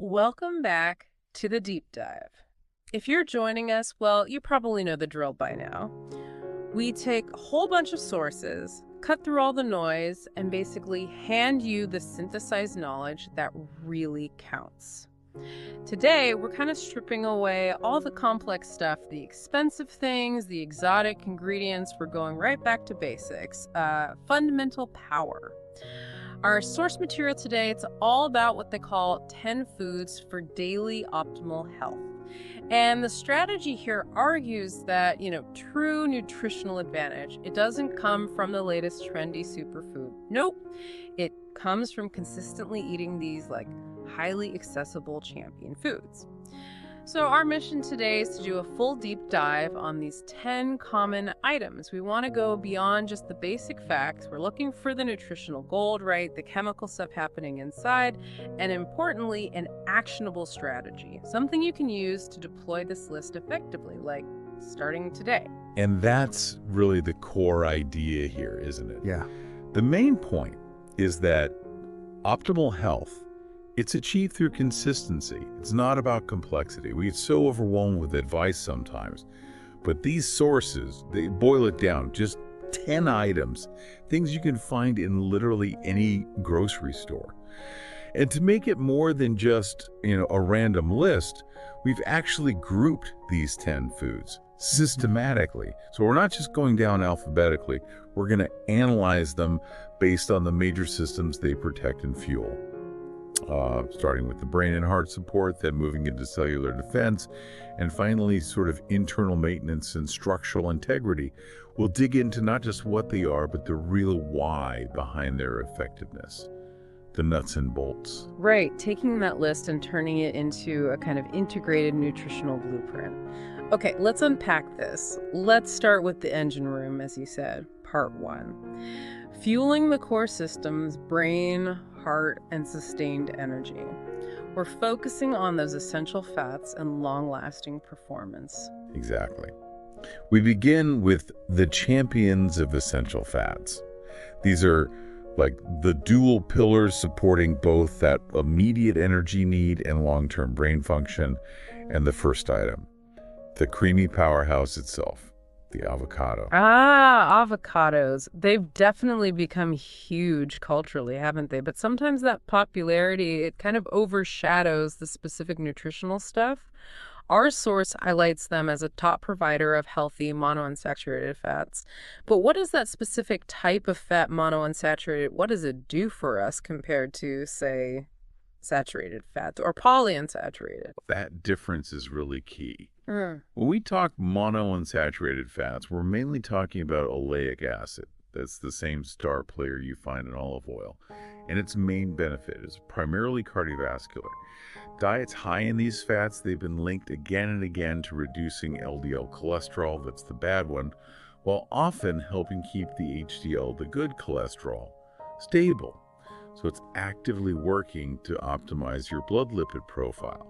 Welcome back to the deep dive. If you're joining us, well, you probably know the drill by now. We take a whole bunch of sources, cut through all the noise, and basically hand you the synthesized knowledge that really counts. Today, we're kind of stripping away all the complex stuff, the expensive things, the exotic ingredients. We're going right back to basics, fundamental power. Our source material today, it's all about what they call 10 foods for daily optimal health. And the strategy here argues that, true nutritional advantage, it doesn't come from the latest trendy superfood. Nope. It comes from consistently eating these highly accessible champion foods. So our mission today is to do a full deep dive on these 10 common items. We want to go beyond just the basic facts. We're looking for the nutritional gold, right? The chemical stuff happening inside, and importantly, an actionable strategy, something you can use to deploy this list effectively, like starting today. And that's really the core idea here, isn't it? Yeah. The main point is that optimal health, it's achieved through consistency. It's not about complexity. We get so overwhelmed with advice sometimes. But these sources, they boil it down. Just 10 items, things you can find in literally any grocery store. And to make it more than just, a random list, we've actually grouped these 10 foods systematically. So we're not just going down alphabetically. We're going to analyze them based on the major systems they protect and fuel. Starting with the brain and heart support, then moving into cellular defense, and finally sort of internal maintenance and structural integrity. We'll dig into not just what they are, but the real why behind their effectiveness, the nuts and bolts. Right, taking that list and turning it into a kind of integrated nutritional blueprint. Okay, let's unpack this. Let's start with the engine room, as you said, part 1. Fueling the core systems, brain, heart, and sustained energy. We're focusing on those essential fats and long-lasting performance. Exactly. We begin with the champions of essential fats. These are like the dual pillars supporting both that immediate energy need and long-term brain function. And the first item, the creamy powerhouse itself. The avocado. Avocados. They've definitely become huge culturally, haven't they? But sometimes that popularity, it kind of overshadows the specific nutritional stuff. Our source highlights them as a top provider of healthy monounsaturated fats. But what is that specific type of fat, monounsaturated? What does it do for us compared to, say, saturated fats or polyunsaturated? That difference is really key. When we talk monounsaturated fats, we're mainly talking about oleic acid. That's the same star player you find in olive oil. And its main benefit is primarily cardiovascular. Diets high in these fats, they've been linked again and again to reducing LDL cholesterol, that's the bad one, while often helping keep the HDL, the good cholesterol, stable. So it's actively working to optimize your blood lipid profile.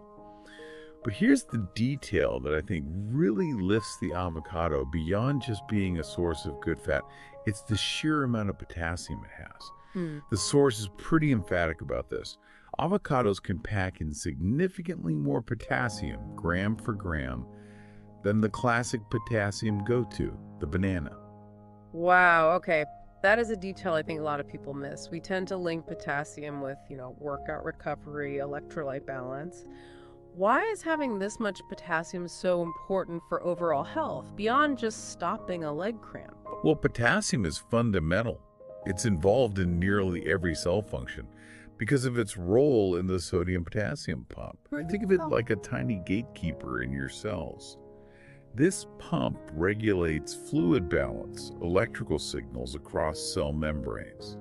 But here's the detail that I think really lifts the avocado beyond just being a source of good fat. It's the sheer amount of potassium it has. The source is pretty emphatic about this. Avocados can pack in significantly more potassium, gram for gram, than the classic potassium go-to, the banana. Wow, okay. That is a detail I think a lot of people miss. We tend to link potassium with, workout recovery, electrolyte balance. Why is having this much potassium so important for overall health, beyond just stopping a leg cramp? Well, potassium is fundamental. It's involved in nearly every cell function because of its role in the sodium-potassium pump. Think of it like a tiny gatekeeper in your cells. This pump regulates fluid balance, electrical signals across cell membranes.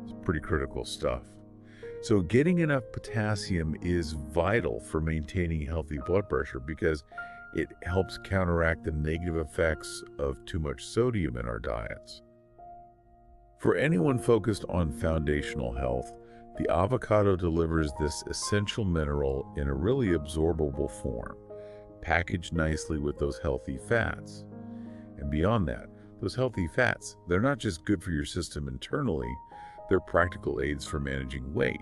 It's pretty critical stuff. So getting enough potassium is vital for maintaining healthy blood pressure because it helps counteract the negative effects of too much sodium in our diets. For anyone focused on foundational health, the avocado delivers this essential mineral in a really absorbable form, packaged nicely with those healthy fats. And beyond that, those healthy fats, they're not just good for your system internally, they're practical aids for managing weight.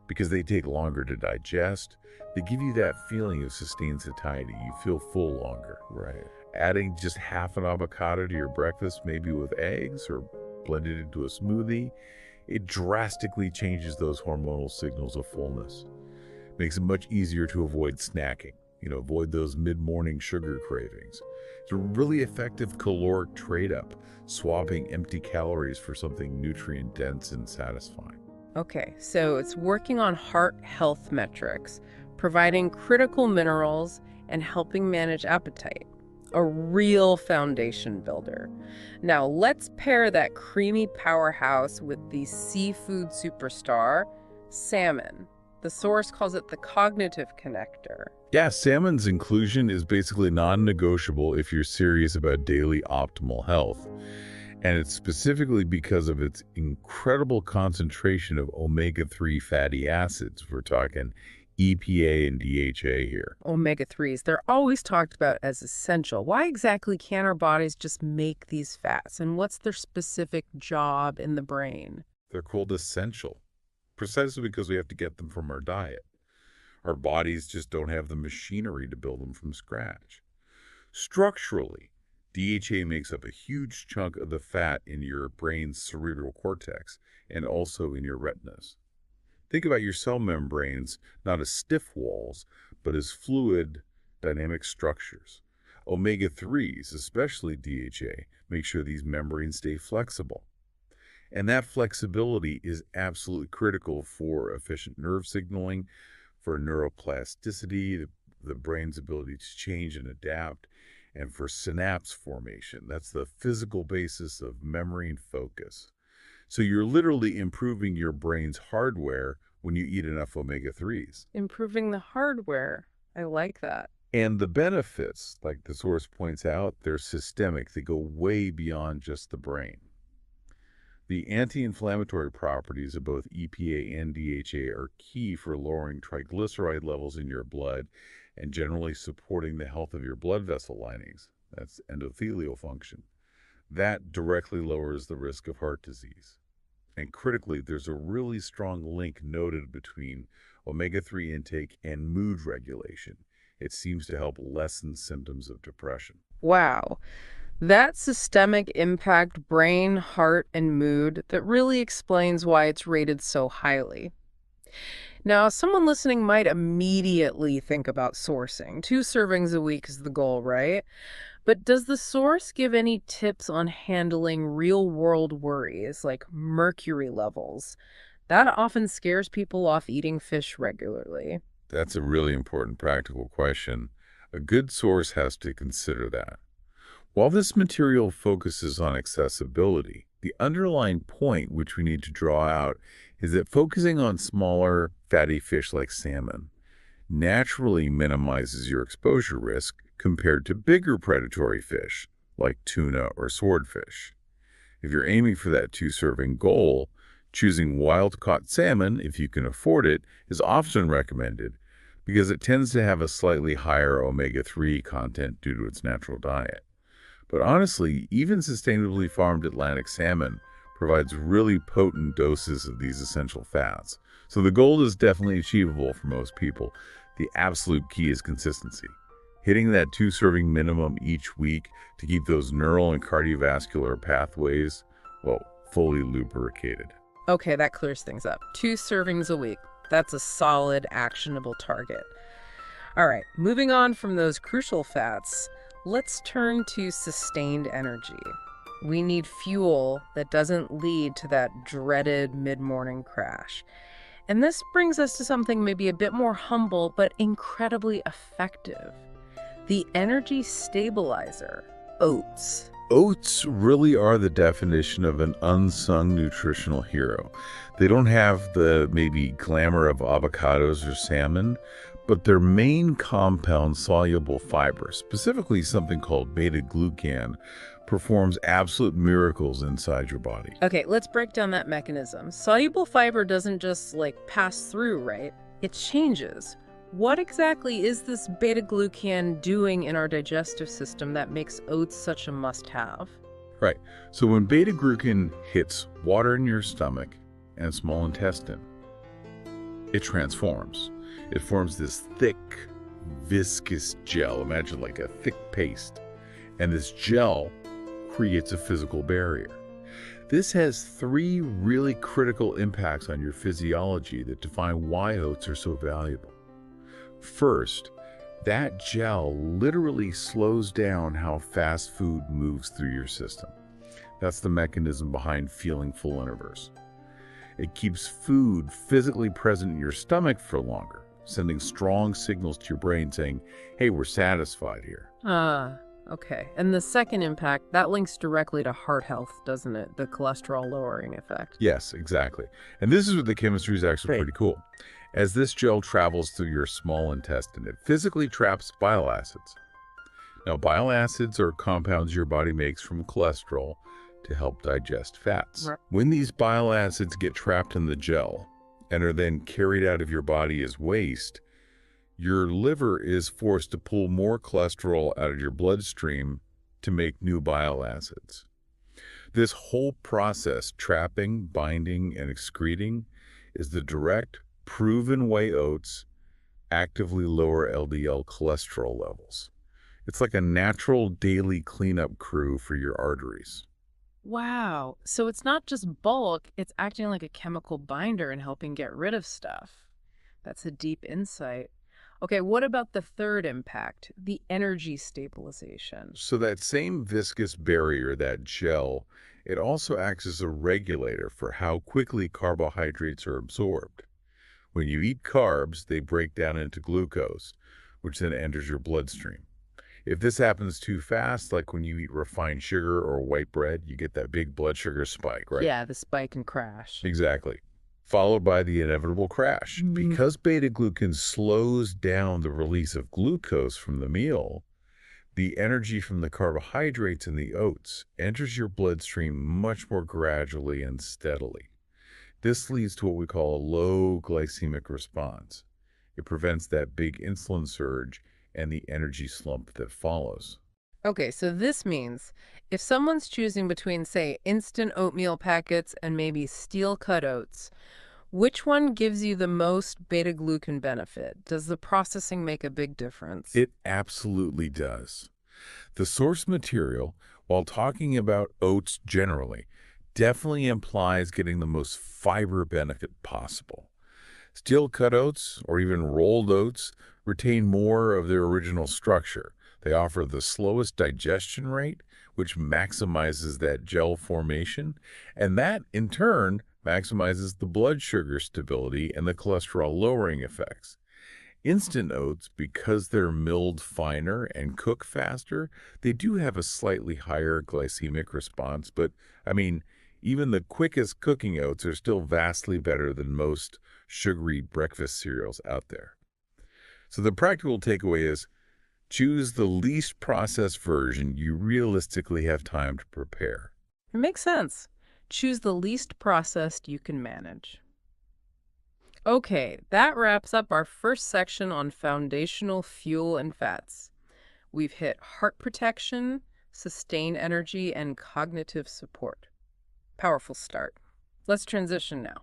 Because they take longer to digest, they give you that feeling of sustained satiety. You feel full longer. Right. Adding just half an avocado to your breakfast, maybe with eggs or blended into a smoothie, it drastically changes those hormonal signals of fullness. Makes it much easier to avoid snacking, avoid those mid-morning sugar cravings. It's a really effective caloric trade-up, swapping empty calories for something nutrient-dense and satisfying. Okay, so it's working on heart health metrics, providing critical minerals, and helping manage appetite. A real foundation builder. Now, let's pair that creamy powerhouse with the seafood superstar, salmon. The source calls it the cognitive connector. Yeah, salmon's inclusion is basically non-negotiable if you're serious about daily optimal health. And it's specifically because of its incredible concentration of omega-3 fatty acids. We're talking EPA and DHA here. Omega-3s, they're always talked about as essential. Why exactly can't our bodies just make these fats? And what's their specific job in the brain? They're called essential, precisely because we have to get them from our diet. Our bodies just don't have the machinery to build them from scratch. Structurally, DHA makes up a huge chunk of the fat in your brain's cerebral cortex and also in your retinas. Think about your cell membranes not as stiff walls, but as fluid, dynamic structures. Omega-3s, especially DHA, make sure these membranes stay flexible. And that flexibility is absolutely critical for efficient nerve signaling, for neuroplasticity, the brain's ability to change and adapt, and for synapse formation. That's the physical basis of memory and focus. So you're literally improving your brain's hardware when you eat enough omega-3s. Improving the hardware. I like that. And the benefits, like the source points out, they're systemic. They go way beyond just the brain. The anti-inflammatory properties of both EPA and DHA are key for lowering triglyceride levels in your blood and generally supporting the health of your blood vessel linings. That's endothelial function. That directly lowers the risk of heart disease. And critically, there's a really strong link noted between omega-3 intake and mood regulation. It seems to help lessen symptoms of depression. Wow. That systemic impact, brain, heart, and mood, that really explains why it's rated so highly. Now, someone listening might immediately think about sourcing. 2 servings a week is the goal, right? But does the source give any tips on handling real-world worries like mercury levels? That often scares people off eating fish regularly. That's a really important practical question. A good source has to consider that. While this material focuses on accessibility, the underlying point which we need to draw out is that focusing on smaller, fatty fish like salmon naturally minimizes your exposure risk compared to bigger predatory fish like tuna or swordfish. If you're aiming for that 2-serving goal, choosing wild-caught salmon, if you can afford it, is often recommended because it tends to have a slightly higher omega-3 content due to its natural diet. But honestly, even sustainably farmed Atlantic salmon provides really potent doses of these essential fats. So the goal is definitely achievable for most people. The absolute key is consistency. Hitting that 2-serving minimum each week to keep those neural and cardiovascular pathways, fully lubricated. Okay, that clears things up. 2 servings a week. That's a solid, actionable target. All right, moving on from those crucial fats, let's turn to sustained energy. We need fuel that doesn't lead to that dreaded mid-morning crash. And this brings us to something maybe a bit more humble, but incredibly effective. The energy stabilizer, oats. Oats really are the definition of an unsung nutritional hero. They don't have the maybe glamour of avocados or salmon, but their main compound soluble fiber, specifically something called beta-glucan, performs absolute miracles inside your body. Okay, let's break down that mechanism. Soluble fiber doesn't just pass through, right? It changes. What exactly is this beta-glucan doing in our digestive system that makes oats such a must-have? Right. So when beta-glucan hits water in your stomach and small intestine, it transforms. It forms this thick, viscous gel. Imagine like a thick paste. And this gel creates a physical barrier. This has three really critical impacts on your physiology that define why oats are so valuable. First, that gel literally slows down how fast food moves through your system. That's the mechanism behind feeling full in reverse. It keeps food physically present in your stomach for longer, sending strong signals to your brain saying, hey, we're satisfied here. Okay. And the second impact, that links directly to heart health, doesn't it? The cholesterol lowering effect. Yes, exactly. And this is where the chemistry is actually pretty cool. As this gel travels through your small intestine, it physically traps bile acids. Now, bile acids are compounds your body makes from cholesterol to help digest fats. Right. When these bile acids get trapped in the gel and are then carried out of your body as waste, your liver is forced to pull more cholesterol out of your bloodstream to make new bile acids. This whole process, trapping, binding, and excreting, is the direct, proven way oats actively lower LDL cholesterol levels. It's like a natural daily cleanup crew for your arteries. Wow. So it's not just bulk, it's acting like a chemical binder and helping get rid of stuff. That's a deep insight. Okay, what about the third impact, the energy stabilization? So that same viscous barrier, that gel, it also acts as a regulator for how quickly carbohydrates are absorbed. When you eat carbs, they break down into glucose, which then enters your bloodstream. If this happens too fast, like when you eat refined sugar or white bread, you get that big blood sugar spike, right? Yeah, the spike and crash. Exactly. Followed by the inevitable crash. Because beta-glucan slows down the release of glucose from the meal, the energy from the carbohydrates in the oats enters your bloodstream much more gradually and steadily. This leads to what we call a low glycemic response. It prevents that big insulin surge and the energy slump that follows. Okay, so this means if someone's choosing between, say, instant oatmeal packets and maybe steel-cut oats, which one gives you the most beta-glucan benefit? Does the processing make a big difference? It absolutely does. The source material, while talking about oats generally, definitely implies getting the most fiber benefit possible. Steel-cut oats, or even rolled oats, retain more of their original structure. They offer the slowest digestion rate, which maximizes that gel formation, and that, in turn, maximizes the blood sugar stability and the cholesterol-lowering effects. Instant oats, because they're milled finer and cook faster, they do have a slightly higher glycemic response, but, even the quickest cooking oats are still vastly better than most sugary breakfast cereals out there. So the practical takeaway is, choose the least processed version you realistically have time to prepare. It makes sense. Choose the least processed you can manage. Okay, that wraps up our first section on foundational fuel and fats. We've hit heart protection, sustained energy, and cognitive support. Powerful start. Let's transition now.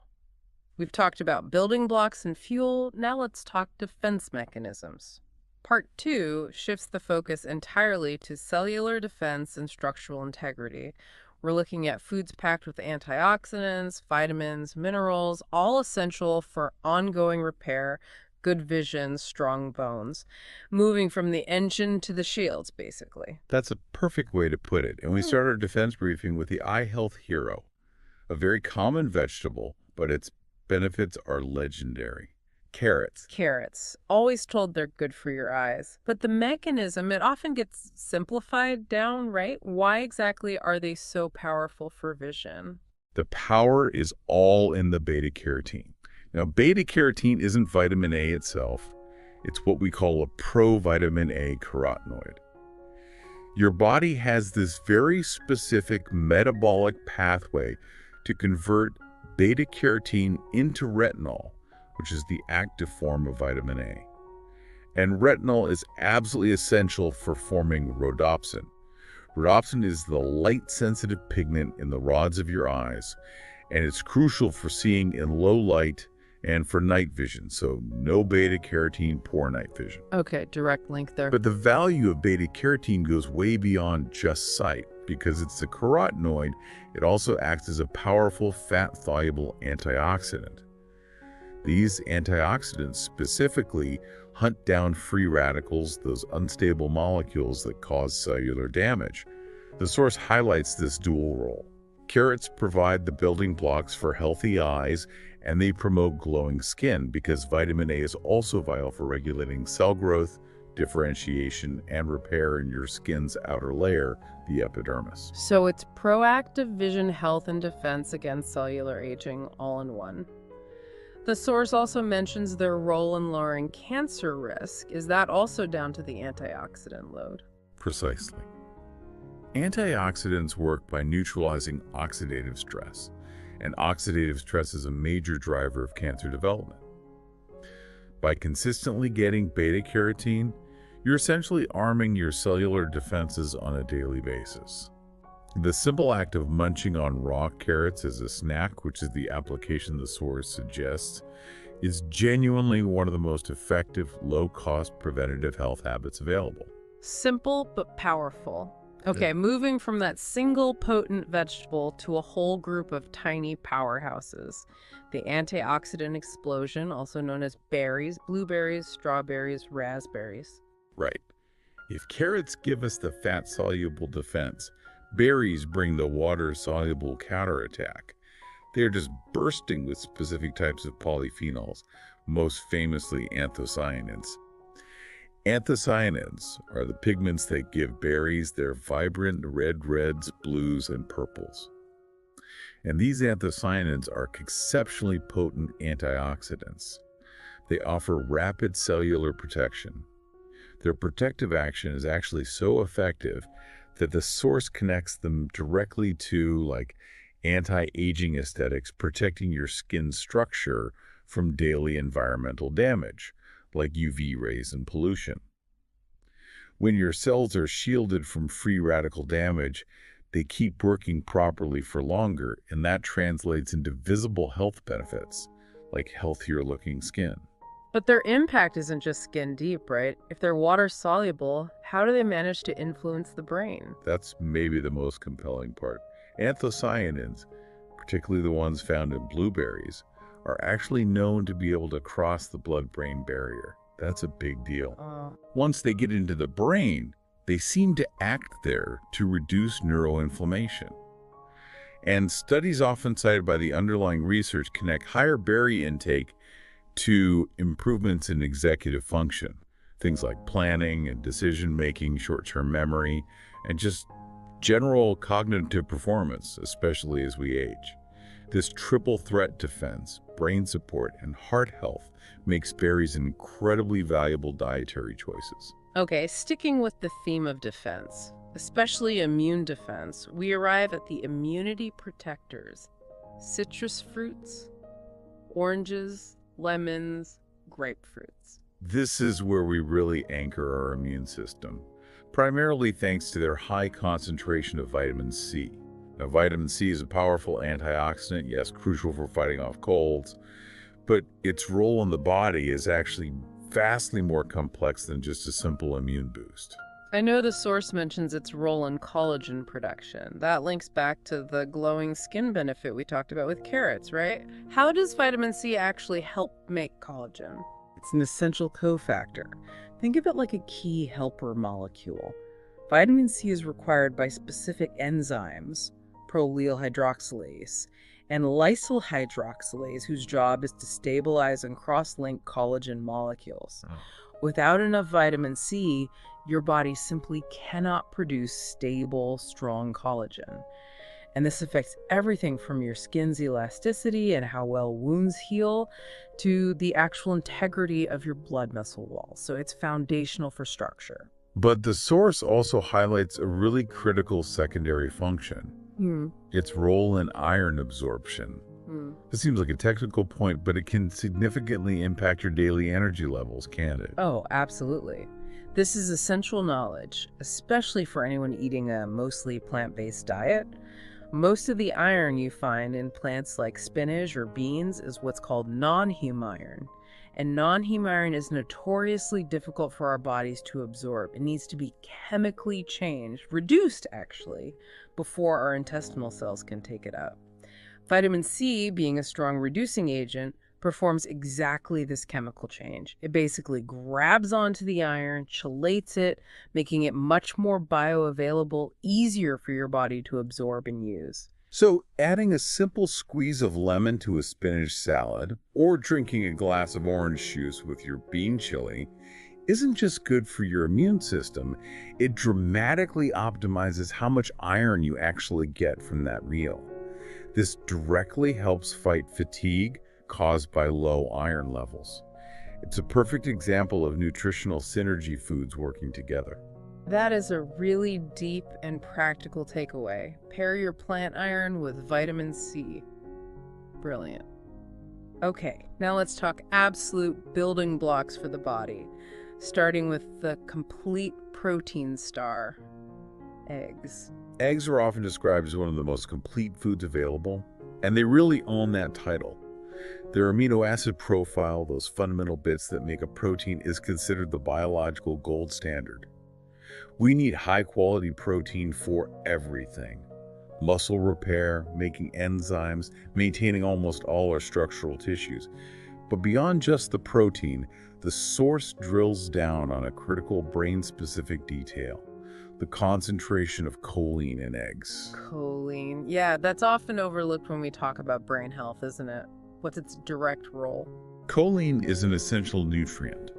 We've talked about building blocks and fuel. Now let's talk defense mechanisms. Part 2 shifts the focus entirely to cellular defense and structural integrity. We're looking at foods packed with antioxidants, vitamins, minerals, all essential for ongoing repair, good vision, strong bones. Moving from the engine to the shields, basically. That's a perfect way to put it. And we start our defense briefing with the eye health hero, a very common vegetable, but its benefits are legendary. Carrots. Carrots. Always told they're good for your eyes. But the mechanism, it often gets simplified down, right? Why exactly are they so powerful for vision? The power is all in the beta-carotene. Now, beta-carotene isn't vitamin A itself. It's what we call a provitamin A carotenoid. Your body has this very specific metabolic pathway to convert beta-carotene into retinol, which is the active form of vitamin A. And retinol is absolutely essential for forming rhodopsin. Rhodopsin is the light-sensitive pigment in the rods of your eyes, and it's crucial for seeing in low light and for night vision, so no beta-carotene, poor night vision. Okay, direct link there. But the value of beta-carotene goes way beyond just sight. Because it's a carotenoid, it also acts as a powerful fat-soluble antioxidant. These antioxidants specifically hunt down free radicals, those unstable molecules that cause cellular damage. The source highlights this dual role. Carrots provide the building blocks for healthy eyes, and they promote glowing skin because vitamin A is also vital for regulating cell growth, differentiation, and repair in your skin's outer layer, the epidermis. So it's proactive vision, health, and defense against cellular aging all in one. The source also mentions their role in lowering cancer risk. Is that also down to the antioxidant load? Precisely. Antioxidants work by neutralizing oxidative stress, and oxidative stress is a major driver of cancer development. By consistently getting beta-carotene, you're essentially arming your cellular defenses on a daily basis. The simple act of munching on raw carrots as a snack, which is the application the source suggests, is genuinely one of the most effective, low-cost preventative health habits available. Simple but powerful. Okay, moving from that single potent vegetable to a whole group of tiny powerhouses. The antioxidant explosion, also known as berries, blueberries, strawberries, raspberries. Right. If carrots give us the fat-soluble defense, berries bring the water-soluble counterattack. They are just bursting with specific types of polyphenols, most famously anthocyanins. Anthocyanins are the pigments that give berries their vibrant reds, blues, and purples. And these anthocyanins are exceptionally potent antioxidants. They offer rapid cellular protection. Their protective action is actually so effective that the source connects them directly to anti-aging aesthetics, protecting your skin's structure from daily environmental damage, like UV rays and pollution. When your cells are shielded from free radical damage, they keep working properly for longer, and that translates into visible health benefits, like healthier-looking skin. But their impact isn't just skin deep, right? If they're water soluble, how do they manage to influence the brain? That's maybe the most compelling part. Anthocyanins, particularly the ones found in blueberries, are actually known to be able to cross the blood-brain barrier. That's a big deal. Once they get into the brain, they seem to act there to reduce neuroinflammation. And studies often cited by the underlying research connect higher berry intake to improvements in executive function, things like planning and decision-making, short-term memory, and just general cognitive performance, especially as we age. This triple threat defense, brain support, and heart health makes berries incredibly valuable dietary choices. Okay, sticking with the theme of defense, especially immune defense, we arrive at the immunity protectors: citrus fruits, oranges, lemons, grapefruits. This is where we really anchor our immune system, primarily thanks to their high concentration of vitamin C. Now, vitamin C is a powerful antioxidant, yes, crucial for fighting off colds, but its role in the body is actually vastly more complex than just a simple immune boost. I know the source mentions its role in collagen production. That links back to the glowing skin benefit we talked about with carrots, right? How does vitamin C actually help make collagen? It's an essential cofactor. Think of it like a key helper molecule. Vitamin C is required by specific enzymes, prolyl hydroxylase, and lysyl hydroxylase, whose job is to stabilize and cross-link collagen molecules. Without enough vitamin C, your body simply cannot produce stable, strong collagen. And this affects everything from your skin's elasticity and how well wounds heal to the actual integrity of your blood vessel walls. So it's foundational for structure. But the source also highlights a really critical secondary function, its role in iron absorption. This seems like a technical point, but it can significantly impact your daily energy levels, can't it? Oh, absolutely. This is essential knowledge, especially for anyone eating a mostly plant-based diet. Most of the iron you find in plants like spinach or beans is what's called non-heme iron. And non-heme iron is notoriously difficult for our bodies to absorb. It needs to be chemically changed, reduced actually, before our intestinal cells can take it up. Vitamin C, being a strong reducing agent, performs exactly this chemical change. It basically grabs onto the iron, chelates it, making it much more bioavailable, easier for your body to absorb and use. So adding a simple squeeze of lemon to a spinach salad or drinking a glass of orange juice with your bean chili isn't just good for your immune system, it dramatically optimizes how much iron you actually get from that meal. This directly helps fight fatigue caused by low iron levels. It's a perfect example of nutritional synergy foods working together. That is a really deep and practical takeaway. Pair your plant iron with vitamin C. Brilliant. Okay, now let's talk absolute building blocks for the body, starting with the complete protein star, eggs. Eggs are often described as one of the most complete foods available, and they really own that title. Their amino acid profile, those fundamental bits that make a protein, is considered the biological gold standard. We need high-quality protein for everything. Muscle repair, making enzymes, maintaining almost all our structural tissues. But beyond just the protein, the source drills down on a critical brain-specific detail: the concentration of choline in eggs. Choline. Yeah, that's often overlooked when we talk about brain health, isn't it? What's its direct role? Choline is an essential nutrient.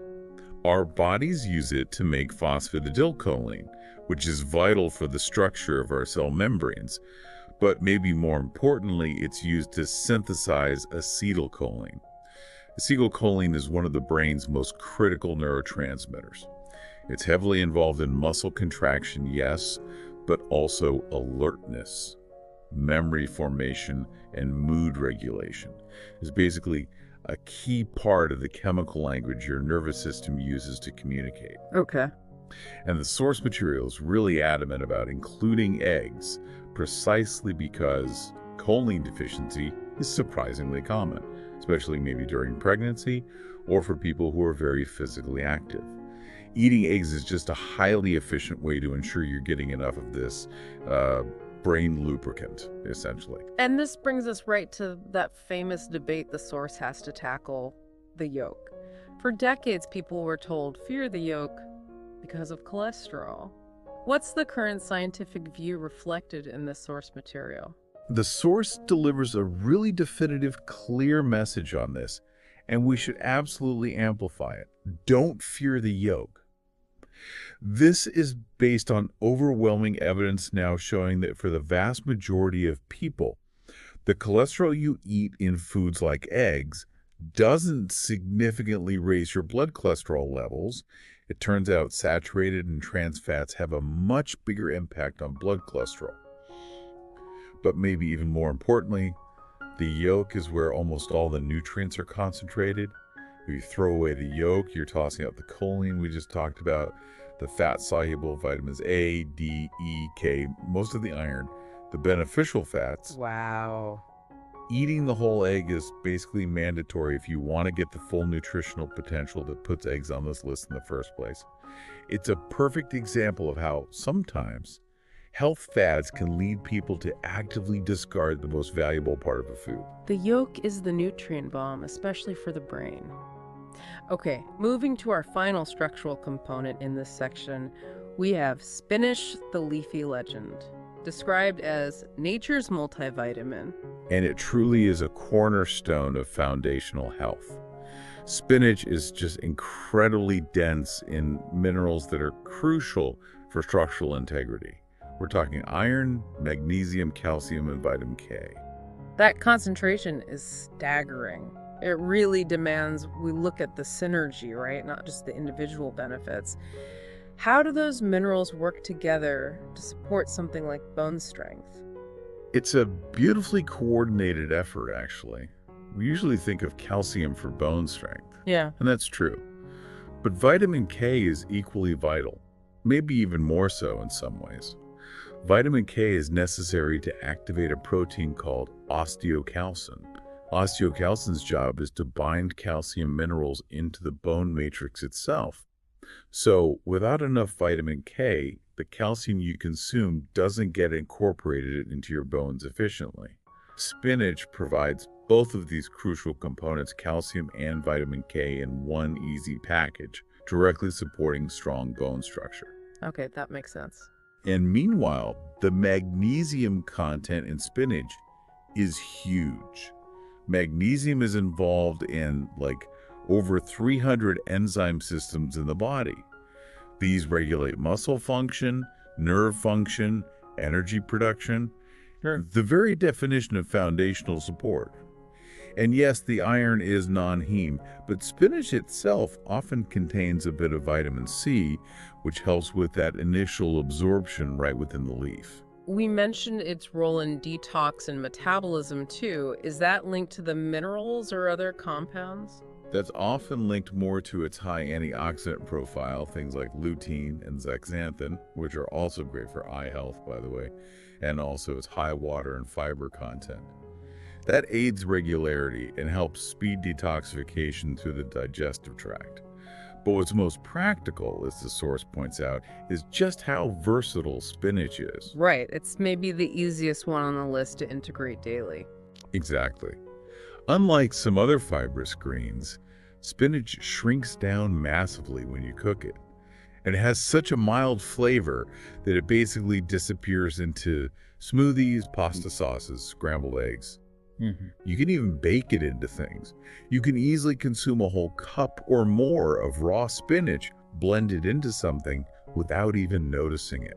Our bodies use it to make phosphatidylcholine, which is vital for the structure of our cell membranes. But maybe more importantly, it's used to synthesize acetylcholine. Acetylcholine is one of the brain's most critical neurotransmitters. It's heavily involved in muscle contraction, yes, but also alertness, memory formation, and mood regulation. It's basically a key part of the chemical language your nervous system uses to communicate. Okay. And the source material is really adamant about including eggs, precisely because choline deficiency is surprisingly common, especially maybe during pregnancy or for people who are very physically active. Eating eggs is just a highly efficient way to ensure you're getting enough of this brain lubricant, essentially. And this brings us right to that famous debate the source has to tackle, the yolk. For decades, people were told, fear the yolk because of cholesterol. What's the current scientific view reflected in this source material? The source delivers a really definitive, clear message on this, and we should absolutely amplify it. Don't fear the yolk. This is based on overwhelming evidence now showing that for the vast majority of people, the cholesterol you eat in foods like eggs doesn't significantly raise your blood cholesterol levels. It turns out saturated and trans fats have a much bigger impact on blood cholesterol. But maybe even more importantly, the yolk is where almost all the nutrients are concentrated. If you throw away the yolk, you're tossing out the choline we just talked about, the fat-soluble vitamins A, D, E, K, most of the iron, the beneficial fats. Wow. Eating the whole egg is basically mandatory if you want to get the full nutritional potential that puts eggs on this list in the first place. It's a perfect example of how sometimes health fads can lead people to actively discard the most valuable part of a food. The yolk is the nutrient bomb, especially for the brain. Okay, moving to our final structural component in this section, we have spinach, the leafy legend, described as nature's multivitamin. And it truly is a cornerstone of foundational health. Spinach is just incredibly dense in minerals that are crucial for structural integrity. We're talking iron, magnesium, calcium, and vitamin K. That concentration is staggering. It really demands we look at the synergy, right? Not just the individual benefits. How do those minerals work together to support something like bone strength? It's a beautifully coordinated effort, actually. We usually think of calcium for bone strength. Yeah. And that's true. But vitamin K is equally vital, maybe even more so in some ways. Vitamin K is necessary to activate a protein called osteocalcin. Osteocalcin's job is to bind calcium minerals into the bone matrix itself. So, without enough vitamin K, the calcium you consume doesn't get incorporated into your bones efficiently. Spinach provides both of these crucial components, calcium and vitamin K, in one easy package, directly supporting strong bone structure. Okay, that makes sense. And meanwhile, the magnesium content in spinach is huge. Magnesium is involved in over 300 enzyme systems in the body. These regulate muscle function, nerve function, energy production, the very definition of foundational support. And yes, the iron is non-heme, but spinach itself often contains a bit of vitamin C, which helps with that initial absorption right within the leaf. We mentioned its role in detox and metabolism too. Is that linked to the minerals or other compounds? That's often linked more to its high antioxidant profile, things like lutein and zeaxanthin, which are also great for eye health, by the way, and also its high water and fiber content. That aids regularity and helps speed detoxification through the digestive tract. But what's most practical, as the source points out, is just how versatile spinach is. Right. It's maybe the easiest one on the list to integrate daily. Exactly. Unlike some other fibrous greens, spinach shrinks down massively when you cook it. And it has such a mild flavor that it basically disappears into smoothies, pasta sauces, scrambled eggs. You can even bake it into things. You can easily consume a whole cup or more of raw spinach blended into something without even noticing it.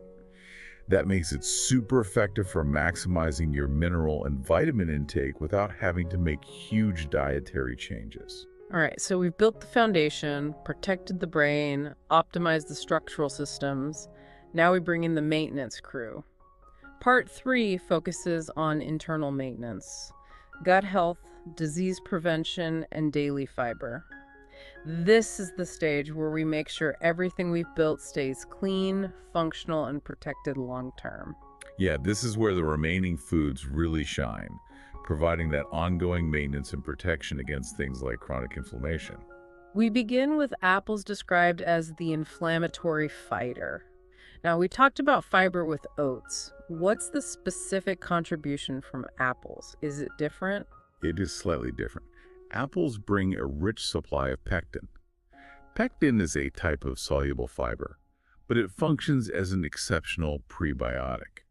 That makes it super effective for maximizing your mineral and vitamin intake without having to make huge dietary changes. All right, so we've built the foundation, protected the brain, optimized the structural systems. Now we bring in the maintenance crew. Part 3 focuses on internal maintenance, gut health, disease prevention, and daily fiber. This is the stage where we make sure everything we've built stays clean, functional, and protected long term. Yeah, this is where the remaining foods really shine, providing that ongoing maintenance and protection against things like chronic inflammation. We begin with apples described as the inflammatory fighter. Now, we talked about fiber with oats. What's the specific contribution from apples? Is it different? It is slightly different. Apples bring a rich supply of pectin. Pectin is a type of soluble fiber, but it functions as an exceptional prebiotic.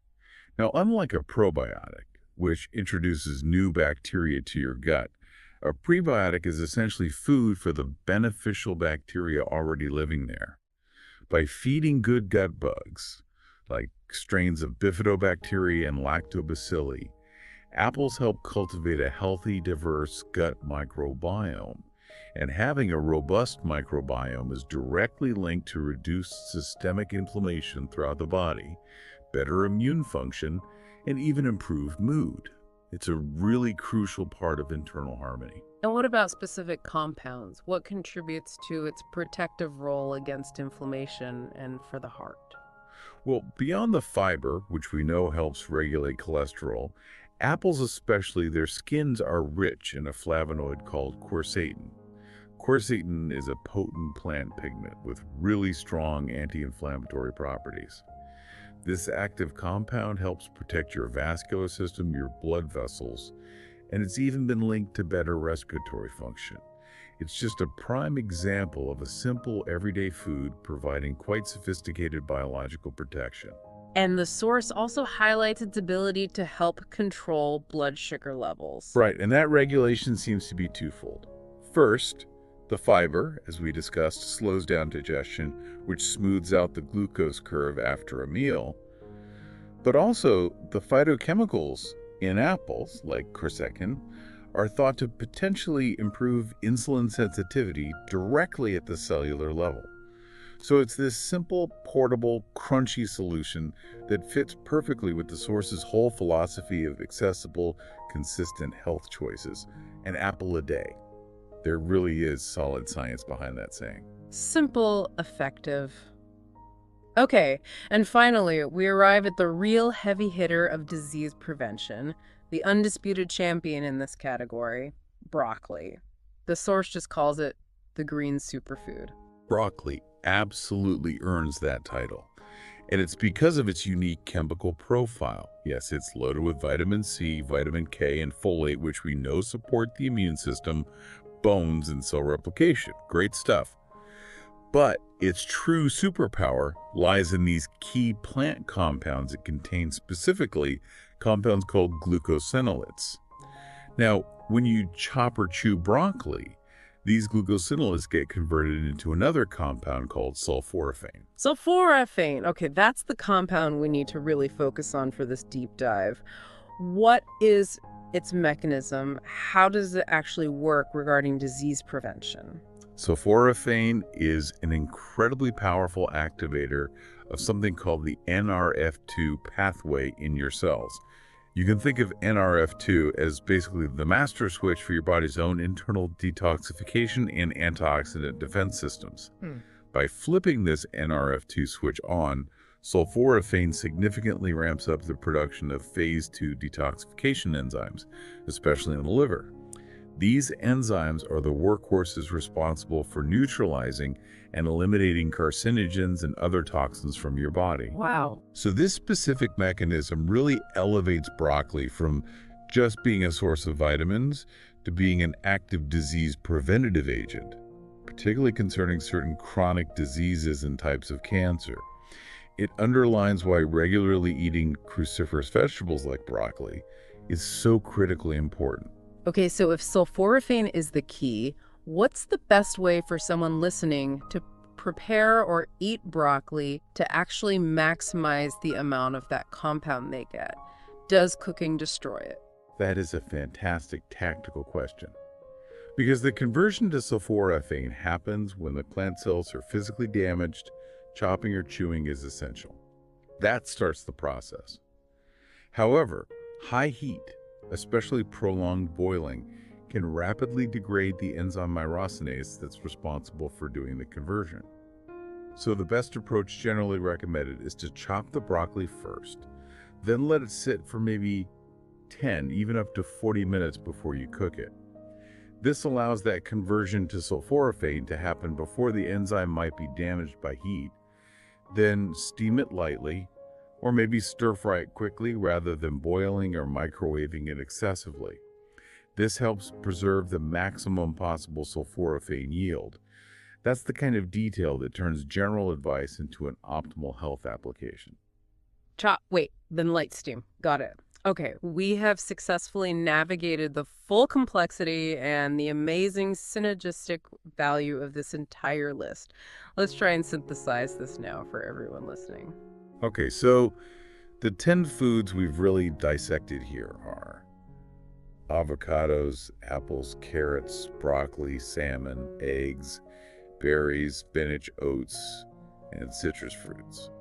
Now, unlike a probiotic, which introduces new bacteria to your gut, a prebiotic is essentially food for the beneficial bacteria already living there. By feeding good gut bugs, like strains of bifidobacteria and lactobacilli, apples help cultivate a healthy, diverse gut microbiome. And having a robust microbiome is directly linked to reduced systemic inflammation throughout the body, better immune function, and even improved mood. It's a really crucial part of internal harmony. And what about specific compounds? What contributes to its protective role against inflammation and for the heart? Well, beyond the fiber, which we know helps regulate cholesterol, apples especially, their skins are rich in a flavonoid called quercetin. Quercetin is a potent plant pigment with really strong anti-inflammatory properties. This active compound helps protect your vascular system, your blood vessels, and it's even been linked to better respiratory function. It's just a prime example of a simple everyday food providing quite sophisticated biological protection. And the source also highlights its ability to help control blood sugar levels. Right, and that regulation seems to be twofold. First, the fiber, as we discussed, slows down digestion, which smooths out the glucose curve after a meal. But also, the phytochemicals in apples, like quercetin, are thought to potentially improve insulin sensitivity directly at the cellular level. So it's this simple, portable, crunchy solution that fits perfectly with the source's whole philosophy of accessible, consistent health choices, an apple a day. There really is solid science behind that saying. Simple, effective. Okay, and finally, we arrive at the real heavy hitter of disease prevention, the undisputed champion in this category, broccoli. The source just calls it the green superfood. Broccoli absolutely earns that title. And it's because of its unique chemical profile. Yes, it's loaded with vitamin C, vitamin K, and folate, which we know support the immune system, bones, and cell replication. Great stuff. But its true superpower lies in these key plant compounds it contains, specifically compounds called glucosinolates. Now, when you chop or chew broccoli, these glucosinolates get converted into another compound called sulforaphane. Sulforaphane. Okay, that's the compound we need to really focus on for this deep dive. What is its mechanism? How does it actually work regarding disease prevention? Sulforaphane is an incredibly powerful activator of something called the NRF2 pathway in your cells. You can think of NRF2 as basically the master switch for your body's own internal detoxification and antioxidant defense systems. By flipping this NRF2 switch on, sulforaphane significantly ramps up the production of phase 2 detoxification enzymes, especially in the liver. These enzymes are the workhorses responsible for neutralizing and eliminating carcinogens and other toxins from your body. Wow. So this specific mechanism really elevates broccoli from just being a source of vitamins to being an active disease preventative agent, particularly concerning certain chronic diseases and types of cancer. It underlines why regularly eating cruciferous vegetables like broccoli is so critically important. Okay, so if sulforaphane is the key, what's the best way for someone listening to prepare or eat broccoli to actually maximize the amount of that compound they get? Does cooking destroy it? That is a fantastic tactical question. Because the conversion to sulforaphane happens when the plant cells are physically damaged, chopping or chewing is essential. That starts the process. However, high heat, especially prolonged boiling, can rapidly degrade the enzyme myrosinase that's responsible for doing the conversion. So the best approach generally recommended is to chop the broccoli first, then let it sit for maybe 10, even up to 40 minutes before you cook it. This allows that conversion to sulforaphane to happen before the enzyme might be damaged by heat. Then steam it lightly, or maybe stir-fry it quickly rather than boiling or microwaving it excessively. This helps preserve the maximum possible sulforaphane yield. That's the kind of detail that turns general advice into an optimal health application. Then light steam. Got it. Okay, we have successfully navigated the full complexity and the amazing synergistic value of this entire list. Let's try and synthesize this now for everyone listening. Okay, so the 10 foods we've really dissected here are avocados, apples, carrots, broccoli, salmon, eggs, berries, spinach, oats, and citrus fruits.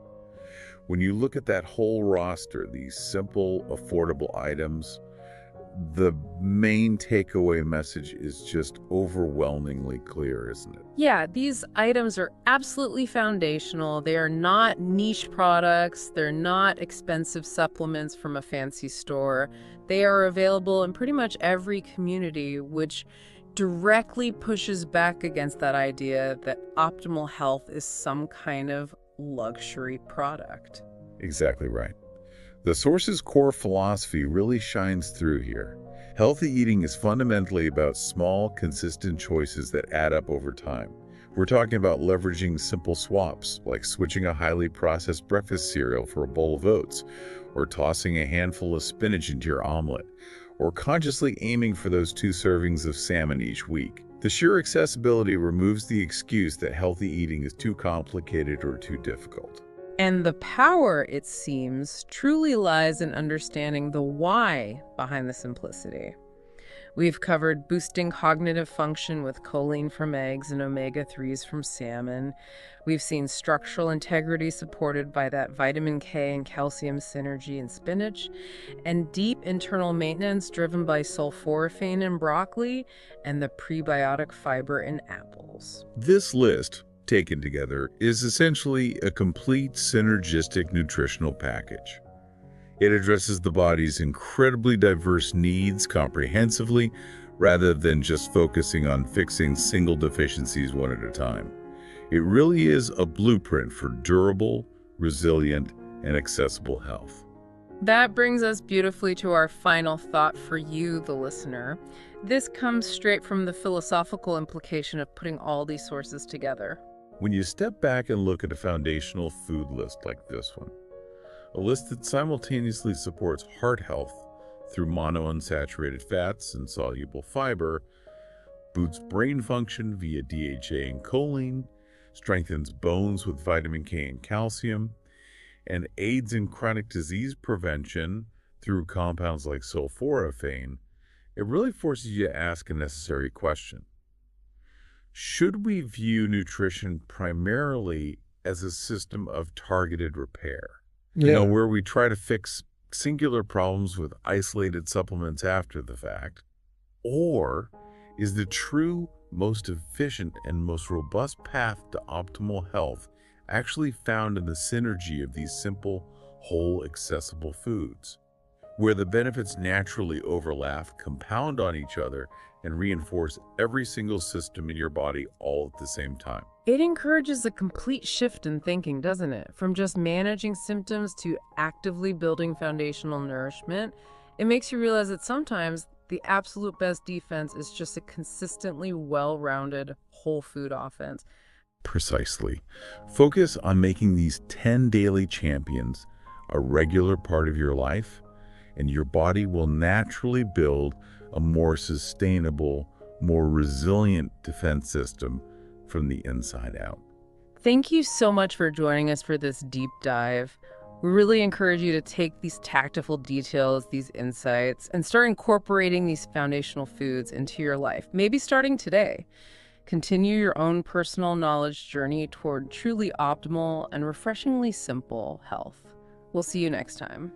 When you look at that whole roster, these simple, affordable items, the main takeaway message is just overwhelmingly clear, isn't it? Yeah, these items are absolutely foundational. They are not niche products. They're not expensive supplements from a fancy store. They are available in pretty much every community, which directly pushes back against that idea that optimal health is some kind of luxury product. Exactly right. The source's core philosophy really shines through here. Healthy eating is fundamentally about small, consistent choices that add up over time. We're talking about leveraging simple swaps, like switching a highly processed breakfast cereal for a bowl of oats, or tossing a handful of spinach into your omelet, or consciously aiming for those 2 servings of salmon each week. The sheer accessibility removes the excuse that healthy eating is too complicated or too difficult. And the power, it seems, truly lies in understanding the why behind the simplicity. We've covered boosting cognitive function with choline from eggs and omega-3s from salmon. We've seen structural integrity supported by that vitamin K and calcium synergy in spinach, and deep internal maintenance driven by sulforaphane in broccoli and the prebiotic fiber in apples. This list, taken together, is essentially a complete synergistic nutritional package. It addresses the body's incredibly diverse needs comprehensively, rather than just focusing on fixing single deficiencies one at a time. It really is a blueprint for durable, resilient, and accessible health. That brings us beautifully to our final thought for you, the listener. This comes straight from the philosophical implication of putting all these sources together. When you step back and look at a foundational food list like this one, a list that simultaneously supports heart health through monounsaturated fats and soluble fiber, boosts brain function via DHA and choline, strengthens bones with vitamin K and calcium, and aids in chronic disease prevention through compounds like sulforaphane, it really forces you to ask a necessary question. Should we view nutrition primarily as a system of targeted repair? Where we try to fix singular problems with isolated supplements after the fact? Or is the true, most efficient, and most robust path to optimal health actually found in the synergy of these simple, whole, accessible foods, where the benefits naturally overlap, compound on each other, and reinforce every single system in your body all at the same time? It encourages a complete shift in thinking, doesn't it? From just managing symptoms to actively building foundational nourishment. It makes you realize that sometimes the absolute best defense is just a consistently well-rounded whole food offense. Precisely. Focus on making these 10 daily champions a regular part of your life, and your body will naturally build a more sustainable, more resilient defense system from the inside out. Thank you so much for joining us for this deep dive. We really encourage you to take these tactful details, these insights, and start incorporating these foundational foods into your life, maybe starting today. Continue your own personal knowledge journey toward truly optimal and refreshingly simple health. We'll see you next time.